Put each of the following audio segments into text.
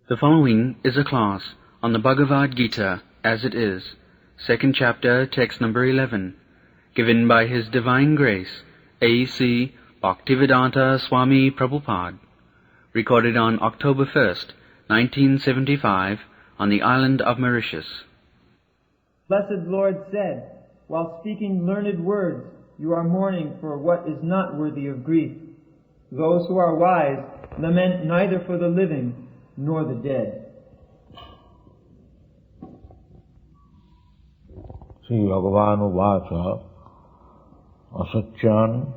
The following is a class on the Bhagavad-gītā as it is, second chapter, text number 11, given by His Divine Grace, A.C. Bhaktivedanta Swami Prabhupada, recorded on October 1st, 1975, on the island of Mauritius. Blessed Lord said, while speaking learned words, you are mourning for what is not worthy of grief. Those who are wise lament neither for the living nor the dead. Sri Bhagavanuvaca asacyan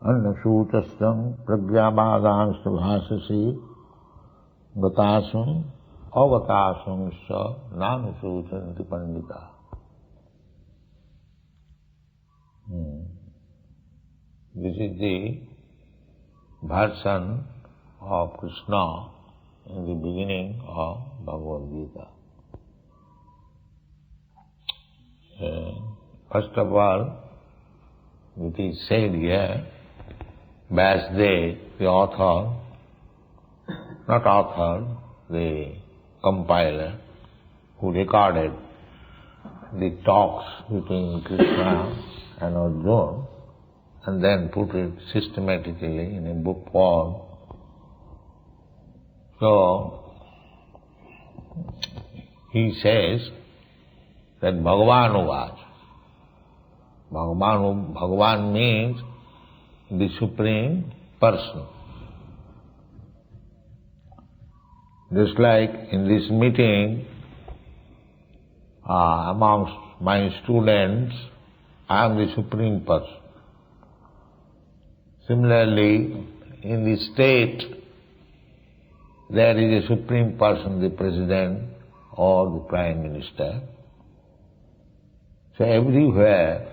annasūtastam pragyabādānsta bhāsasi gatāsam avatāsam sa nānusūtanti pandita. This is the version of Krishna in the beginning of Bhagavad-gītā. First of all, it is said here, Vyasdev, the author, not author, the compiler, who recorded the talks between Krishna and Arjuna, and then put it systematically in a book form. So, he says that Bhagavan Bhagavan means the Supreme Person. Just like in this meeting, amongst my students, I am the Supreme Person. Similarly, in the state, there is a Supreme Person, the President or the Prime Minister. So everywhere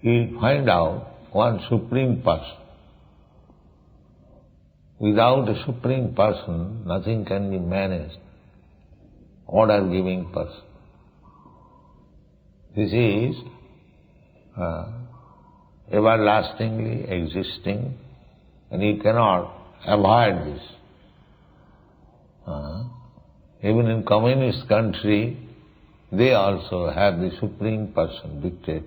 you find out one Supreme Person. Without a Supreme Person, nothing can be managed. Order-giving person. This is everlastingly existing, and you cannot avoid this. Even in communist country, they also have the Supreme Person dictator.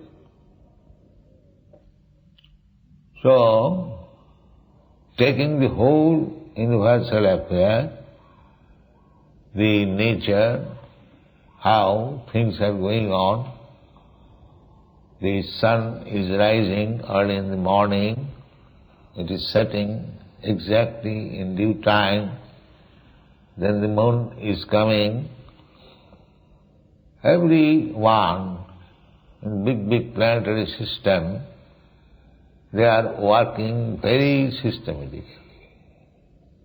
So, taking the whole universal affair, the nature, how things are going on, the sun is rising early in the morning, it is setting exactly in due time, then the moon is coming. Everyone in big planetary system, they are working very systematically.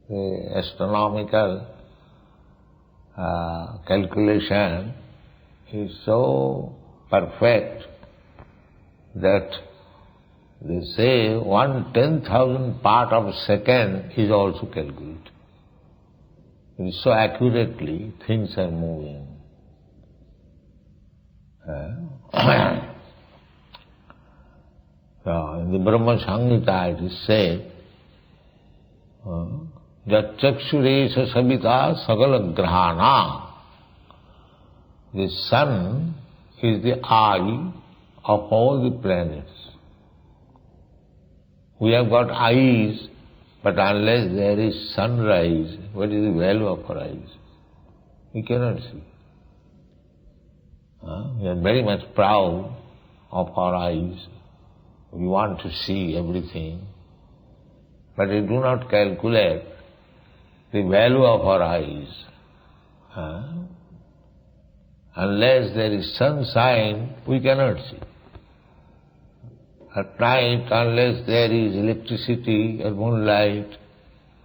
The astronomical calculation is so perfect that they say 1/10,000 part of a second is also calculated. So accurately things are moving. So in the Brahma Samhita it is said, that chakshuresha sabita sagala grahana. The sun is the eye of all the planets. We have got eyes, but unless there is sunrise, what is the value of our eyes? We cannot see. We are very much proud of our eyes. We want to see everything, but we do not calculate the value of our eyes. Unless there is sunshine, we cannot see. At night, unless there is electricity or moonlight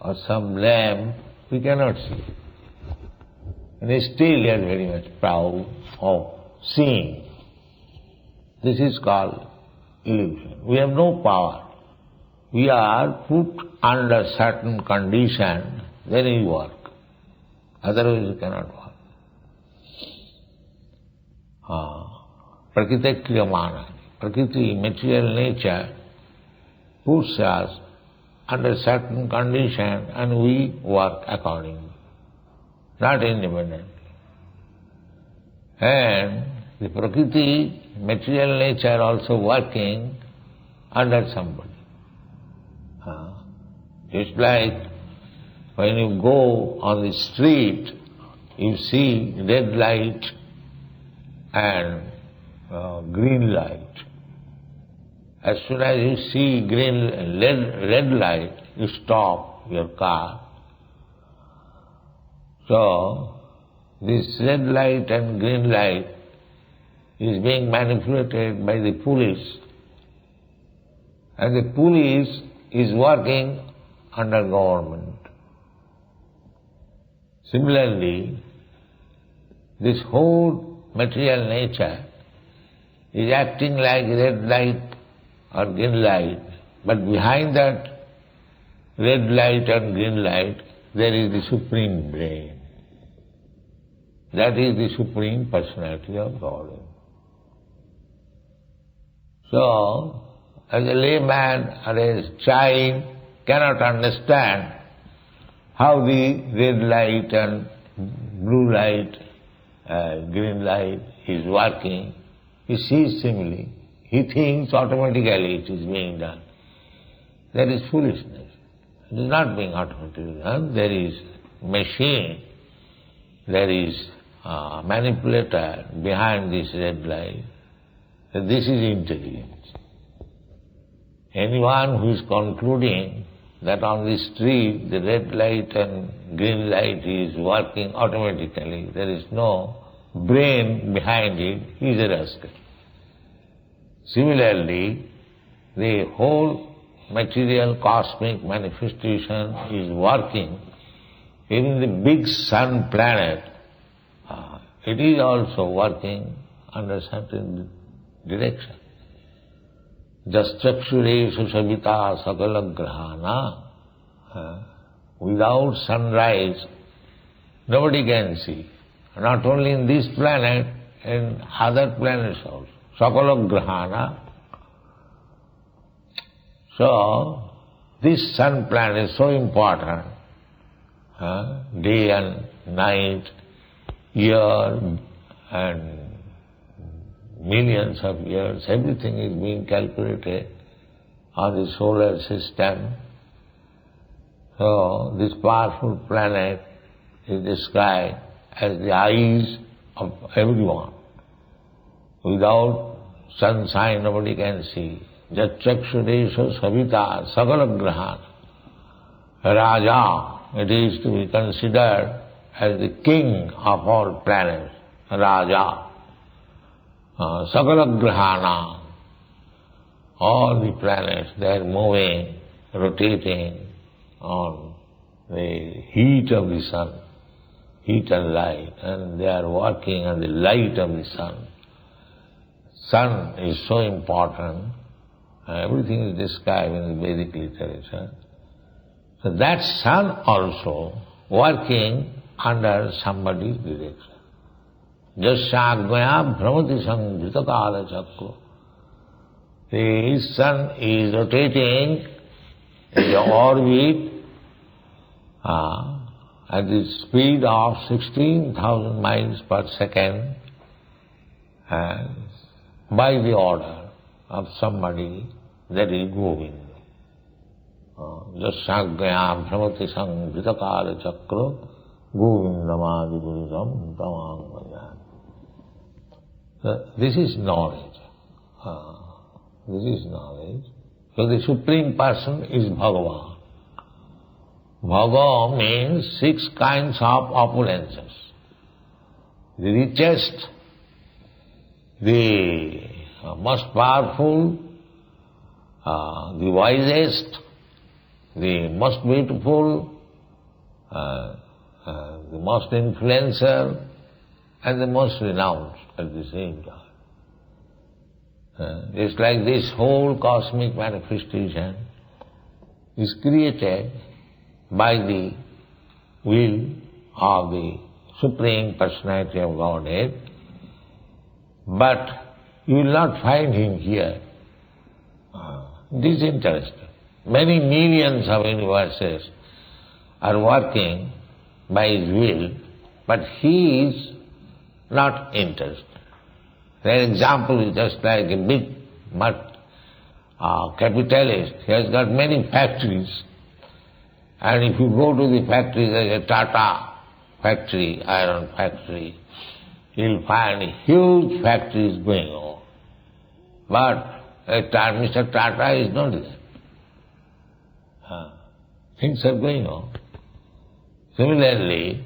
or some lamp, we cannot see. And still we are very much proud of seeing. This is called illusion. We have no power. We are put under certain condition, then we work. Otherwise we cannot work. Prakriti kriyamana. Prakriti, material nature, puts us under certain condition and we work accordingly, not independently. And the Prakriti, material nature also working under somebody. Just like when you go on the street, you see red light and green light. As soon as you see red light, you stop your car. So, this red light and green light is being manipulated by the police. And the police is working under government. Similarly, this whole material nature is acting like red light or green light, but behind that red light and green light, there is the Supreme Brain. That is the Supreme Personality of Godhead. So, as a layman or a child cannot understand how the red light and blue light, green light is working. He sees simply. He thinks automatically it is being done. That is foolishness. It is not being automatically done. There is machine, there is a manipulator behind this red light. This is intelligence. Anyone who is concluding that on the street the red light and green light is working automatically, there is no brain behind it, he is a rascal. Similarly, the whole material cosmic manifestation is working. Even the big sun planet, it is also working under certain direction. Jastrakshureshu savita sakala grahana. Without sunrise, nobody can see. Not only in this planet, in other planets also. Sakala grahana. So, this sun planet is so important. Day and night, year and millions of years, everything is being calculated on the solar system. So, this powerful planet is described as the eyes of everyone. Without sunshine, nobody can see. Jatrakshureshu savita sagala grahana. Raja, it is to be considered as the king of all planets. Raja. Sagala grahana. All the planets, they are moving, rotating on the heat of the sun, heat and light, and they are working on the light of the sun. Sun is so important. Everything is described in the Vedic literature. So that sun also working under somebody's direction. Jasyāgmaya bhramati samdhrita kala chakra. The sun is rotating in the orbit at the speed of 16,000 miles per second, and by the order of somebody, that is Govinda. Jasyāgmaya bhramati samdhrita kala chakra Govindamādipuruṣam tamāṅ. This is knowledge. This is knowledge. So the Supreme Person is Bhagavan. Bhagavan means 6 kinds of opulences. The richest, the most powerful, the wisest, the most beautiful, the most influential, and the most renounced at the same time. It's like this whole cosmic manifestation is created by the will of the Supreme Personality of Godhead, but you will not find him here. Disinterested. many millions of universes are working by his will, but he is not interested. Their example is just like a big capitalist. He has got many factories, and if you go to the factory, there is a Tata factory, iron factory, you'll find huge factories going on. But Mr. Tata is not there. Things are going on. Similarly,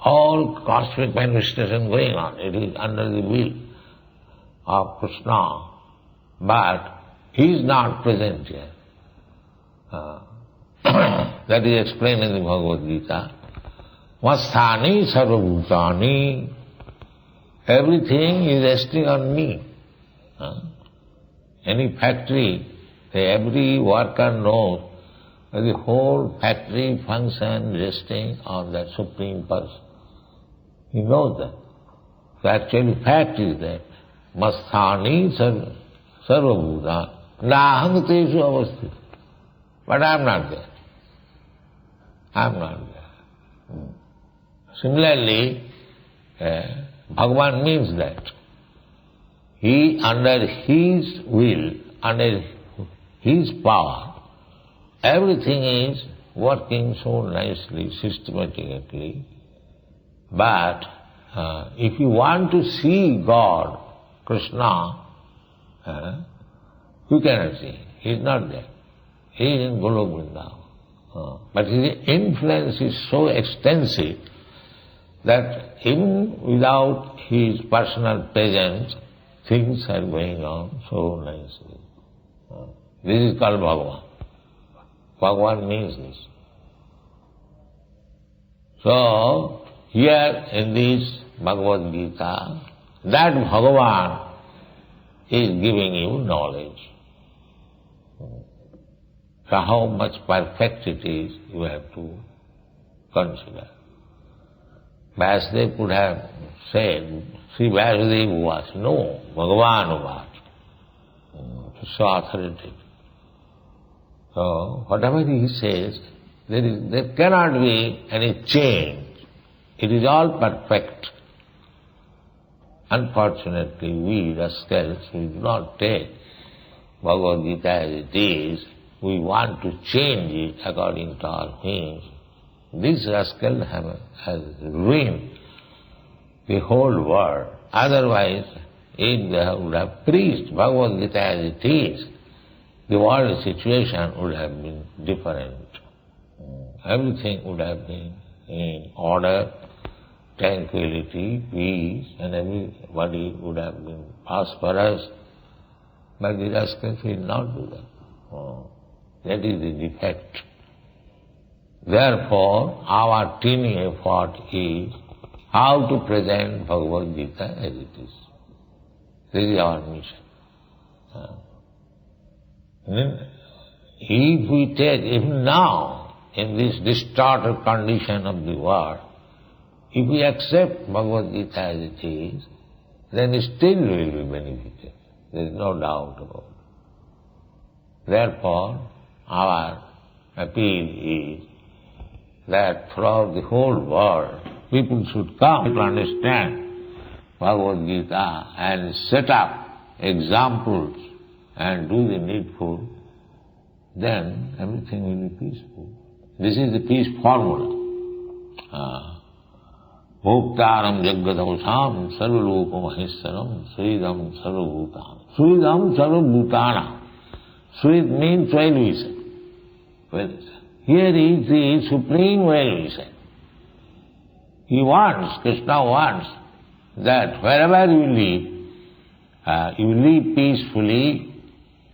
all cosmic manifestation going on, it is under the will of Krishna, but he is not present here. That is explained in the Bhagavad-gītā. Vasthani sarvabhutani. Everything is resting on me. Any factory, every worker knows that the whole factory functions resting on that Supreme Person. He knows that. So actually fact is that Masthani sarvabhuta nahang tesu avasthi. But I am not there. I am not there. Similarly, Bhagavan means that he, under his will, under his power, everything is working so nicely, systematically. But if you want to see God, Krishna, you cannot see. He is not there. He is in Golok Vrindavan. But his influence is so extensive that even without his personal presence, things are going on so nicely. This is called Bhagavan. Bhagavan means this. So, here in this Bhagavad-gītā, that Bhagavan is giving you knowledge. So how much perfect it is, you have to consider. Vāsudeva could have said, Sri Vāsudeva was, no, Bhagavan was. So authoritative. So whatever he says, there cannot be any change. It is all perfect. Unfortunately, we rascals, we do not take Bhagavad-gītā as it is. We want to change it according to our whims. This rascal has ruined the whole world. Otherwise, if they would have preached Bhagavad-gītā as it is, the world situation would have been different. Everything would have been in order, tranquility, peace, and everybody would have been prosperous. But the rascals will not do that. That is the defect. Therefore, our teeny effort is how to present Bhagavad-gītā as it is. This is our mission. If we take, even now, in this distorted condition of the world, if we accept Bhagavad-gītā as it is, then still we will be benefited. There is no doubt about it. Therefore, our appeal is that throughout the whole world, people should come to understand Bhagavad-gītā and set up examples and do the needful, then everything will be peaceful. This is the peace formula. Bhoktaram jaggadhamsam sarvalokamahissaram sridam sarvabhutana. Sridam sarvabhutana. Srid means well-wisher. Here is the supreme well-wisher. He wants, Krishna wants, that wherever you live peacefully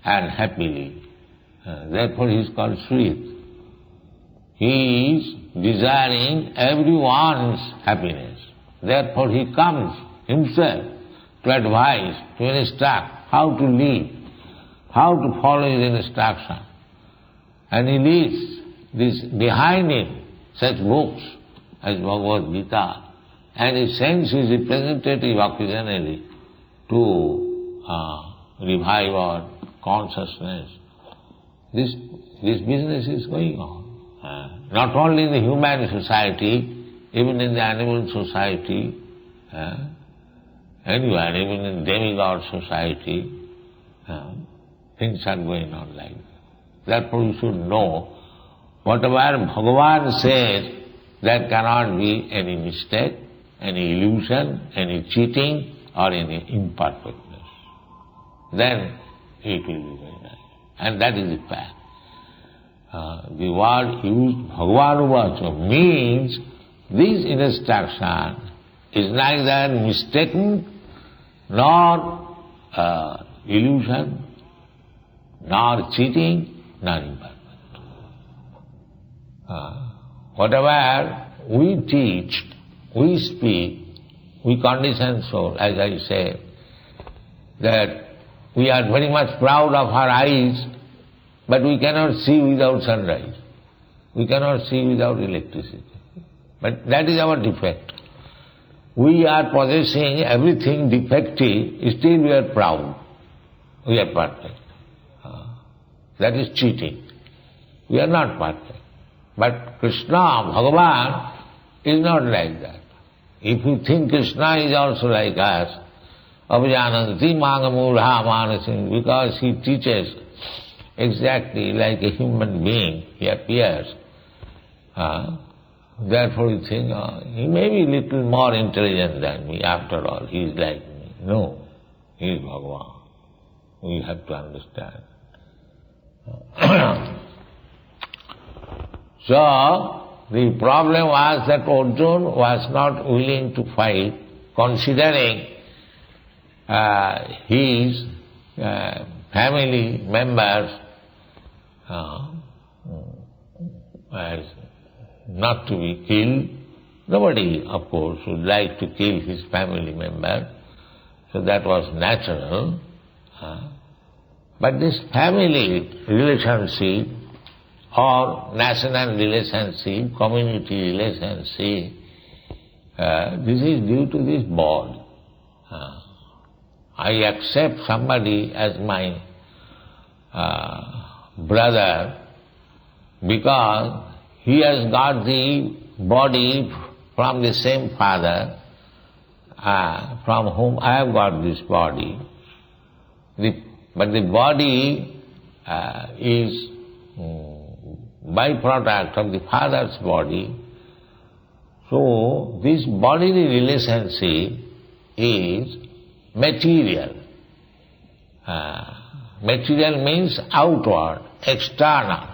and happily. Therefore he is called Srid. He is desiring everyone's happiness. Therefore he comes himself to advise, to instruct how to live, how to follow his instruction. And he leaves this behind him such books as Bhagavad-gītā, and he sends his representative occasionally to revive our consciousness This business is going on. Not only in the human society, even in the animal society, anywhere, even in demigod society, things are going on like that. Therefore you should know, whatever Bhagavan says, there cannot be any mistake, any illusion, any cheating, or any imperfectness. Then it will be very nice. And that is the fact. The word used, Bhagavan means this instruction is neither mistaken nor illusion, nor cheating, nor imperfect. Whatever we teach, we speak, we condition soul, as I say, that we are very much proud of our eyes, but we cannot see without sunrise. We cannot see without electricity. But that is our defect. We are possessing everything defective, still we are proud. We are perfect. That is cheating. We are not perfect. But Krishna, Bhagavan, is not like that. If you think Krishna is also like us, Abhijananti Mangamurha Manasim, because he teaches exactly like a human being, he appears. Therefore you think, he may be a little more intelligent than me, after all, he is like me. No, he is Bhagavan. We have to understand. So, the problem was that Arjuna was not willing to fight, considering his family members as not to be killed. Nobody, of course, would like to kill his family member, so that was natural. But this family relationship or national relationship, community relationship, this is due to this body. I accept somebody as my brother because he has got the body from the same father from whom I have got this body. But the body is byproduct of the father's body. So this bodily relationship is material. Material means outward, external.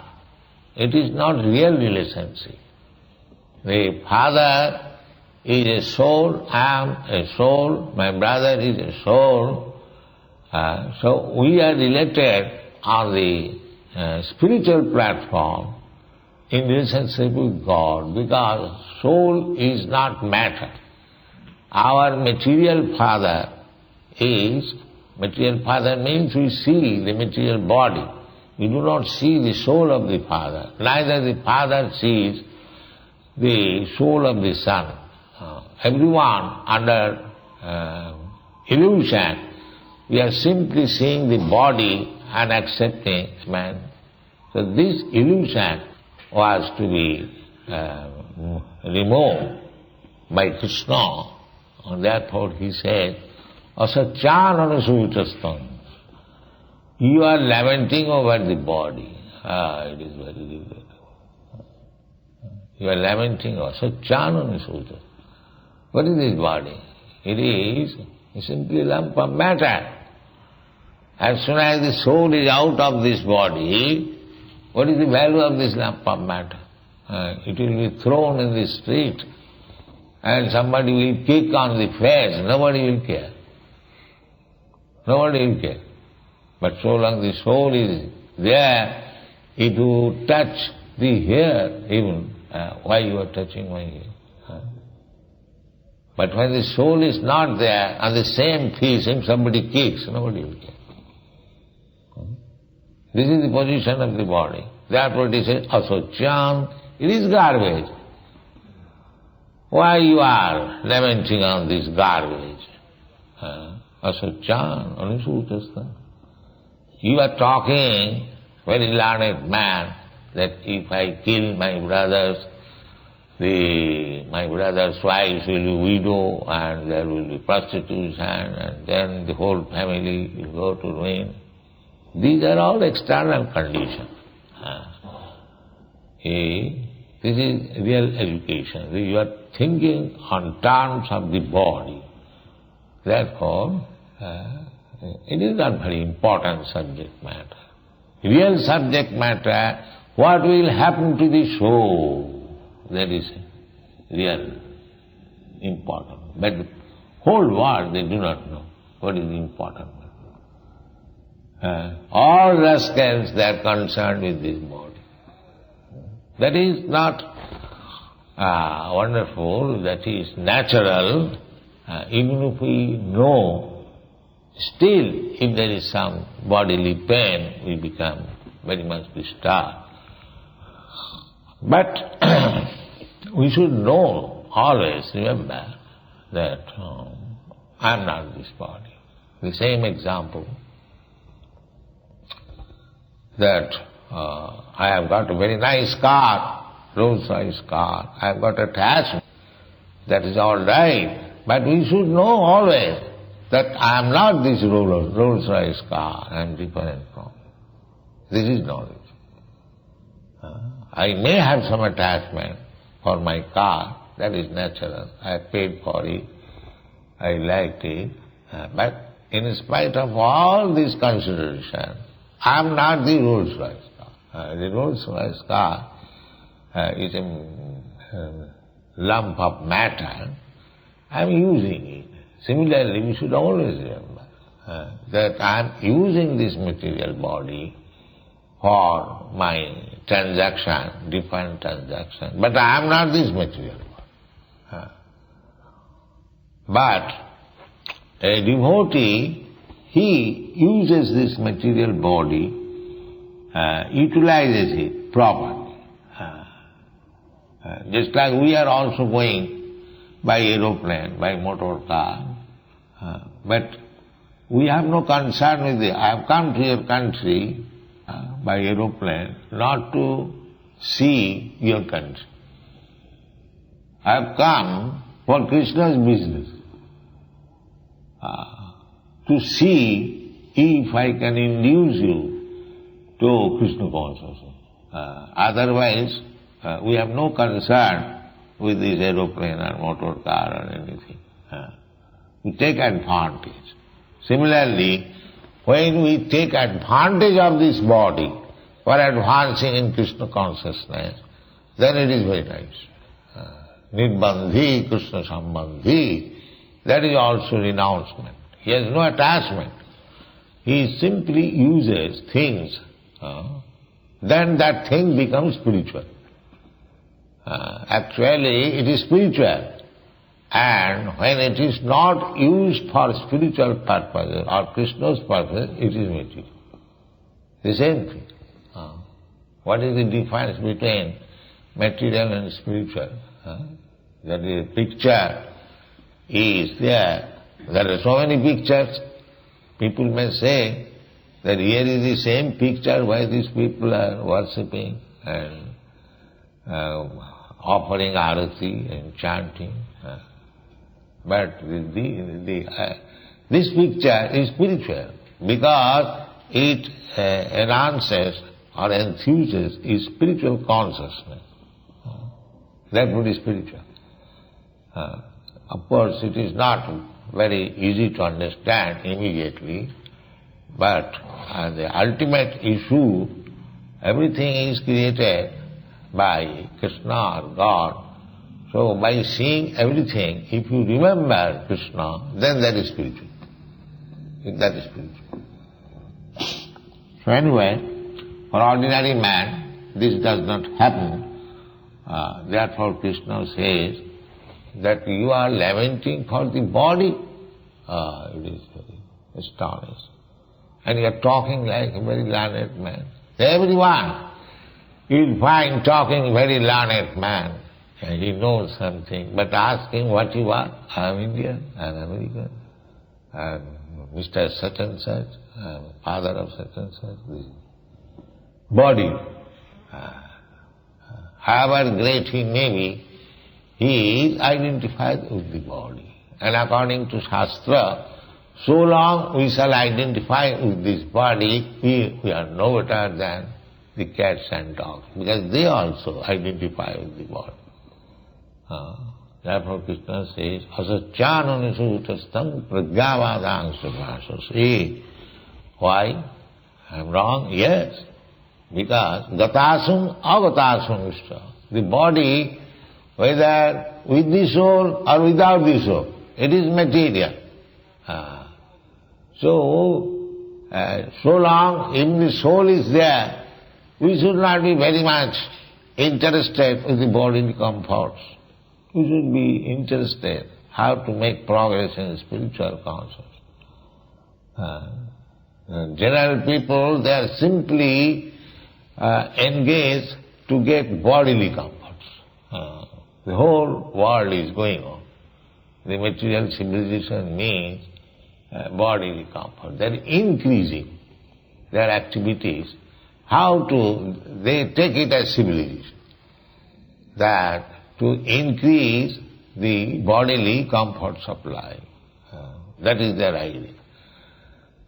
It is not real relationship. The father is a soul, I am a soul, my brother is a soul. So we are related on the spiritual platform in relationship with God, because soul is not matter. Our material father means we see the material body. We do not see the soul of the father. Neither the father sees the soul of the son. Everyone under illusion, we are simply seeing the body and accepting man. So this illusion was to be removed by Krishna, and therefore he said, Asacyananasuvitastam. You are lamenting over the body. It is very difficult. You are lamenting over Asacyananasuvitastam. What is this body? It is simply a lump of matter. As soon as the soul is out of this body, what is the value of this lump of matter? It will be thrown in the street and somebody will kick on the face. Nobody will care. Nobody will care. But so long the soul is there, if you touch the hair, even, why you are touching my hair? But when the soul is not there, on the same piece, if somebody kicks, nobody will care. This is the position of the body. Therefore it is asocyan, it is garbage. Why you are lamenting on this garbage? Asocyan, anusutasta. You are talking very learned man, that if I kill my brothers, my brother's wives will be widow and there will be prostitution and then the whole family will go to ruin. These are all external conditions. This is real education. You are thinking on terms of the body. Therefore, it is not very important subject matter. Real subject matter, what will happen to the soul, that is real important. But the whole world, they do not know what is important. All rascals, they are concerned with this body. That is not wonderful, that is natural. Even if we know, still if there is some bodily pain, we become very much disturbed. But we should know, always remember, that I am not this body. The same example, that I have got a very nice car, Rolls-Royce car, I have got attachment, that is all right, but we should know always that I am not this Rolls-Royce car, I am different from. This is knowledge. I may have some attachment for my car, that is natural, I paid for it, I liked it, but in spite of all this consideration, I am not the Rolls-Royce car. The Rolls-Royce car is a lump of matter, I am using it. Similarly, we should always remember that I am using this material body for my transaction, different transaction, but I am not this material body. But a devotee, he uses this material body, utilizes it properly. Just like we are also going by aeroplane, by motor car, but we have no concern with it. I have come to your country by aeroplane not to see your country. I have come for Krishna's business, to see if I can induce you to Krishna consciousness. Otherwise, we have no concern with this aeroplane or motor car or anything. We take advantage. Similarly, when we take advantage of this body for advancing in Krishna consciousness, then it is very nice. Nirbandhi, Krishna sambandhi, that is also renouncement. He has no attachment. He simply uses things, then that thing becomes spiritual. Actually, it is spiritual. And when it is not used for spiritual purposes or Krishna's purpose, it is material. The same thing. What is the difference between material and spiritual? That the picture is there. There are so many pictures. People may say that here is the same picture why these people are worshipping and offering arati and chanting. But this picture is spiritual because it enhances or enthuses its spiritual consciousness. Therefore it is spiritual. Of course, it is not very easy to understand immediately, but the ultimate issue, everything is created by Krishna or God. So by seeing everything, if you remember Krishna, then that is spiritual. That is spiritual. So anyway, for ordinary man, this does not happen. Therefore Krishna says that you are lamenting for the body. It is very astonishing. And you are talking like a very learned man. Everyone you'll find talking very learned man. And he knows something, but ask him what you are. I am Indian, I am American, I am Mr. such and such, I am father of such and such. body. However great he may be, he is identified with the body. And according to Shastra, so long we shall identify with this body, we are no better than the cats and dogs, because they also identify with the body. Therefore Krishna says, asacchānanisutastam pragyāvādāṅ. Why? I am wrong? Yes. Because gatāsum agatāsum ishta. The body, whether with the soul or without the soul, it is material. So long if the soul is there, we should not be very much interested in the bodily comforts. We should be interested how to make progress in spiritual consciousness. General people, they are simply engaged to get bodily comforts. The whole world is going on. The material civilization means bodily comfort. They are increasing their activities. They take it as civilization. That to increase the bodily comfort supply. That is their idea.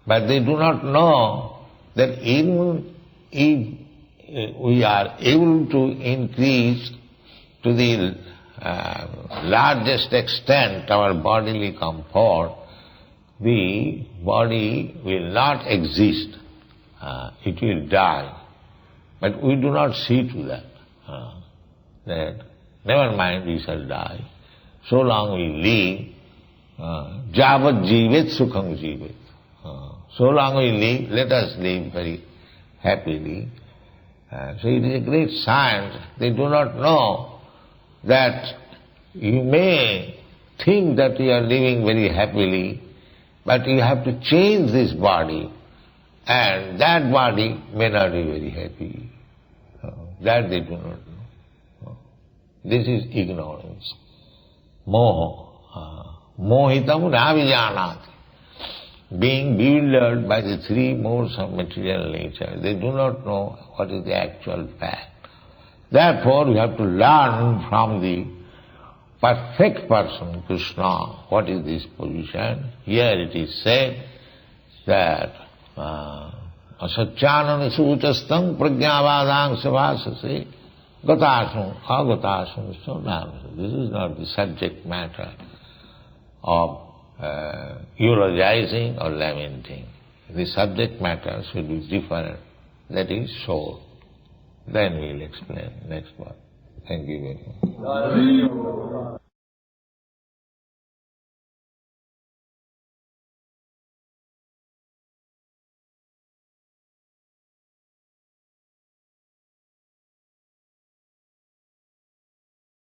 But they do not know that even if we are able to increase to the largest extent our bodily comfort, the body will not exist. It will die. But we do not see to that. That never mind, we shall die. So long we live, jāvat jīvet sukham jīvet. So long we live, let us live very happily. So it is a great science. They do not know that you may think that you are living very happily, but you have to change this body, and that body may not be very happy. That they do not know. This is ignorance. Moha. Mohitam navijanati. Being bewildered by the three modes of material nature, they do not know what is the actual fact. Therefore, we have to learn from the perfect person, Krishna, what is this position. Here it is said that asacchānana sūchastam pragyāvādāṅ savāsase gatāsum agatāsum sonam. This is not the subject matter of eulogizing or lamenting. The subject matter should be different. That is soul. Then we will explain next one. Thank you very much.